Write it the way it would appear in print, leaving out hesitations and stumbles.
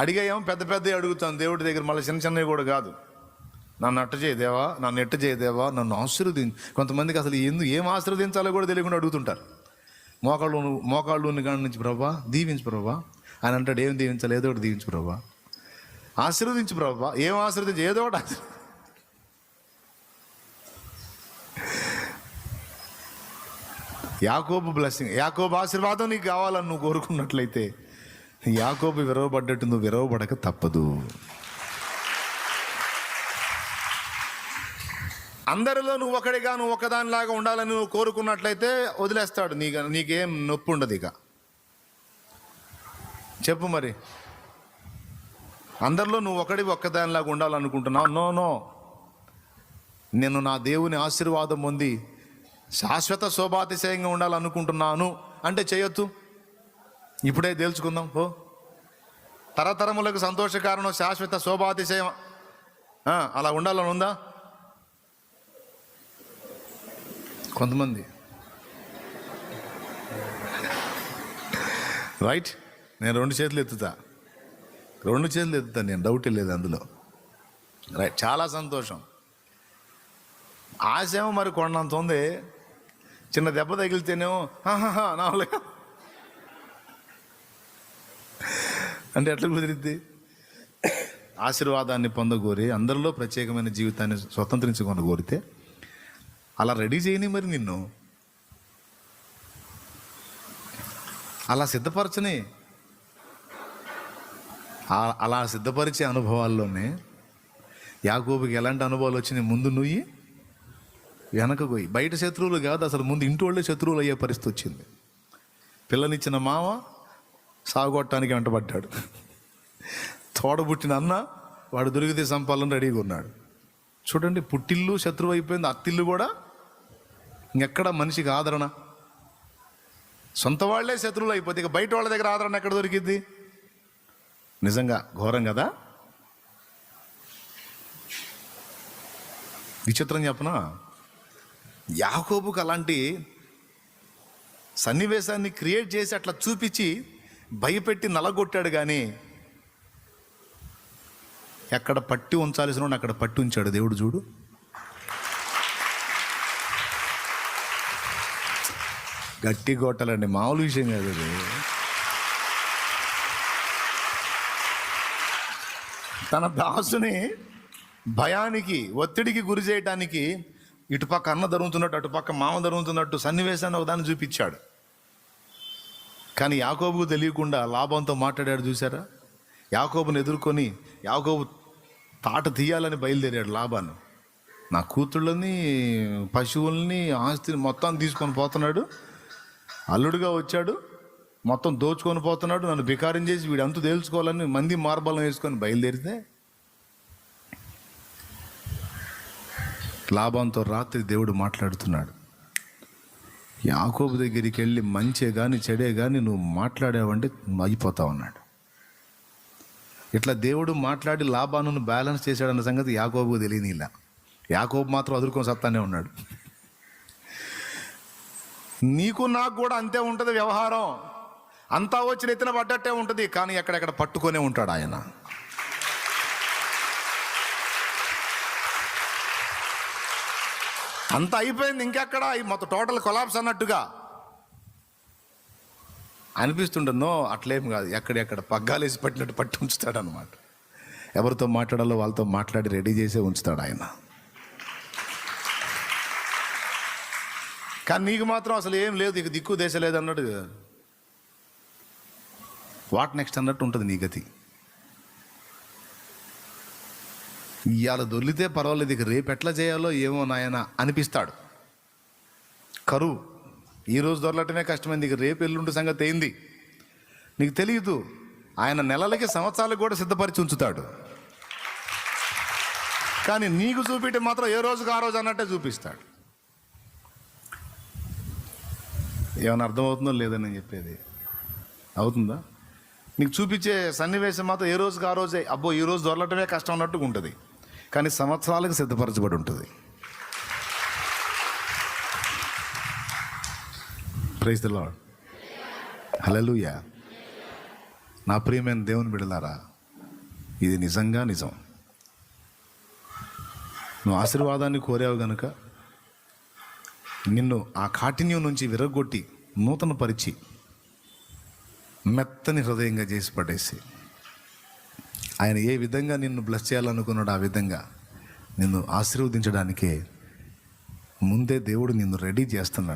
అడిగాయేమో పెద్ద పెద్దవి అడుగుతాను దేవుడి దగ్గర, మళ్ళీ చిన్న చిన్నవి కూడా కాదు. నన్ను అట్ట చేయదేవా, నన్ను ఎట్ట చేయదేవా, నన్ను ఆశీర్వదించు. కొంతమందికి అసలు ఏం ఆశీర్వదించాలో కూడా తెలియకుండా అడుగుతుంటారు. మోకాళ్ళు కాడి నుంచి ప్రభా దీవించు ప్రభా ఆయన అంటాడు, ఏం దీవించాలి, ఏదో ఒకటి దీవించు ప్రభా, ఆశీర్వదించు ప్రభా. ఏం ఆశీర్వదించు, ఏదో ఒకటి యాకోబు బ్లెస్సింగ్, యాకోబు ఆశీర్వాదం నీకు కావాలని నువ్వు కోరుకున్నట్లయితే యాకోబు విరవబడ్డట్టు నువ్వు విరవబడక తప్పదు. అందరిలో నువ్వు ఒకడిగా, నువ్వు ఒకదానిలాగా ఉండాలని నువ్వు కోరుకున్నట్లయితే వదిలేస్తాడు. నీకేం నొప్పి ఉండదు ఇక. చెప్పు మరి, అందరిలో నువ్వు ఒక్కదానిలాగా ఉండాలనుకుంటున్నావు? నో, నేను నా దేవుని ఆశీర్వాదం పొంది శాశ్వత శోభాతిశయంగా ఉండాలనుకుంటున్నాను అంటే చేయొద్దు. ఇప్పుడే తేల్చుకుందాం. తరతరములకు సంతోషకారణం శాశ్వత శోభాతిశయం అలా ఉండాలని ఉందా? కొంతమంది రైట్. నేను 2 చేతులు ఎత్తుతా నేను, డౌట్ లేదు అందులో. రైట్, చాలా సంతోషం. ఆశేమో మరి కొండంత ఉంది. చిన్న దెబ్బ తగిలితేనేమో నాలుగు అంటే ఎట్లా కుదిరిద్ది? ఆశీర్వాదాన్ని పొందగోరి, అందరిలో ప్రత్యేకమైన జీవితాన్ని స్వతంత్రించుకొని కోరితే అలా రెడీ చేయని, మరి నిన్ను అలా సిద్ధపరచని. అలా సిద్ధపరిచే అనుభవాల్లోనే యాకోబుకి ఎలాంటి అనుభవాలు వచ్చినాయి? ముందు నువ్వు వెనక పోయి, బయట శత్రువులు కాదు అసలు, ముందు ఇంటి వాళ్ళే శత్రువులు అయ్యే పరిస్థితి వచ్చింది. పిల్లనిచ్చిన మామ సాగుకొట్టడానికి వెంటబడ్డాడు. తోడబుట్టిన అన్న వాడు దొరికితే సంపాలని రెడీగా ఉన్నాడు. చూడండి, పుట్టిల్లు శత్రువు అయిపోయింది, అత్తిల్లు కూడా. ఇంకెక్కడ మనిషికి ఆదరణ? సొంత వాళ్లే శత్రువులు అయిపోతే ఇక బయట వాళ్ళ దగ్గర ఆదరణ ఎక్కడ దొరికింది? నిజంగా ఘోరం కదా. విచిత్రం చెప్పనా, యాకోబుకు అలాంటి సన్నివేశాన్ని క్రియేట్ చేసి అట్లా చూపించి భయపెట్టి నలగొట్టాడు. కానీ ఎక్కడ పట్టి ఉంచాల్సిన అక్కడ పట్టి ఉంచాడు దేవుడు. చూడు, గట్టి కొట్టాలండి, మామూలు విషయం కాదు అది. తన దాసుని భయానికి, ఒత్తిడికి గురి చేయటానికి ఇటుపక్క అన్న ధరుగుతున్నట్టు, అటుపక్క మామ ధరుగుతున్నట్టు సన్నివేశాన్ని ఒకదాన్ని చూపించాడు. కానీ యాకోబుకు తెలియకుండా లాభంతో మాట్లాడాడు. చూసారా? యాకోబుని ఎదుర్కొని యాకోబు తాట తీయాలని బయలుదేరాడు లాభాన్ని. నా కూతుళ్ళని, పశువుల్ని, ఆస్తిని మొత్తం తీసుకొని పోతున్నాడు. అల్లుడుగా వచ్చాడు, మొత్తం దోచుకొని పోతున్నాడు. నన్ను బికారం చేసి వీడు అంతు తేల్చుకోవాలని మంది మార్బలం వేసుకొని బయలుదేరితే లాభంతో రాత్రి దేవుడు మాట్లాడుతున్నాడు. యాకోబు దగ్గరికి వెళ్ళి మంచే కానీ చెడే కానీ నువ్వు మాట్లాడావంటే అయిపోతావు అన్నాడు. ఇట్లా దేవుడు మాట్లాడి లాభాను బ్యాలెన్స్ చేశాడన్న సంగతి యాకోబుకు తెలియని. ఇలా యాకోబు మాత్రం అదురుకొని సత్తానే ఉన్నాడు. నీకు నాకు కూడా అంతే ఉంటుంది వ్యవహారం. అంతా వచ్చి నెత్తిన పడ్డట్టే ఉంటుంది, కానీ ఎక్కడెక్కడ పట్టుకొనే ఉంటాడు ఆయన. అంత అయిపోయింది, ఇంకెక్కడ మొత్తం టోటల్ కొలాప్స్ అన్నట్టుగా అనిపిస్తుండనో. అట్లేం కాదు, ఎక్కడెక్కడ పగ్గాలేసి పట్టినట్టు పట్టి ఉంచుతాడు అనమాట. ఎవరితో మాట్లాడాలో వాళ్ళతో మాట్లాడి రెడీ చేసే ఉంచుతాడు ఆయన. కానీ నీకు మాత్రం అసలు ఏం లేదు, ఇక దిక్కు దేశ లేదు అన్నట్టు, వాట్ నెక్స్ట్ అన్నట్టు ఉంటుంది నీ గతి. ఇవాళ దొర్లితే పర్వాలేదు, ఇక రేపు ఎట్లా చేయాలో ఏమో నాయన అనిపిస్తాడు. కరువు ఈరోజు దొరలటమే కష్టమైంది, ఇక రేపు ఎల్లుండి సంగతి ఏంది నీకు తెలియదు. ఆయన నెలలకి సంవత్సరాలకు కూడా సిద్ధపరిచి ఉంచుతాడు. కానీ నీకు చూపించే మాత్రం ఏ రోజుకు ఆ రోజు అన్నట్టే చూపిస్తాడు. ఏమైనా అర్థమవుతుందో లేదని నేను చెప్పేది? అవుతుందా? నీకు చూపించే సన్నివేశం మాత్రం ఏ రోజుకి ఆ రోజే, అబ్బో ఈ రోజు దొరలటమే కష్టం అన్నట్టుగా ఉంటుంది, కానీ సంవత్సరాలకు సిద్ధపరచబడి ఉంటుంది. Praise the Lord. హల్లెలూయా. నా ప్రియమైన దేవుని బిడ్డలారా, ఇది నిజంగా నిజం. నువ్వు ఆశీర్వాదాన్ని కోరావు గనుక నిన్ను ఆ కాఠిన్యం నుంచి విరగొట్టి నూతన పరిచి మెత్తని హృదయంగా చేసి పడేసి ఆయన ఏ విధంగా నిన్ను బ్లెస్ చేయాలనుకున్నాడు ఆ విధంగా నిన్ను ఆశీర్వదించడానికే ముందే దేవుడు నిన్ను రెడీ చేస్తున్నాడు.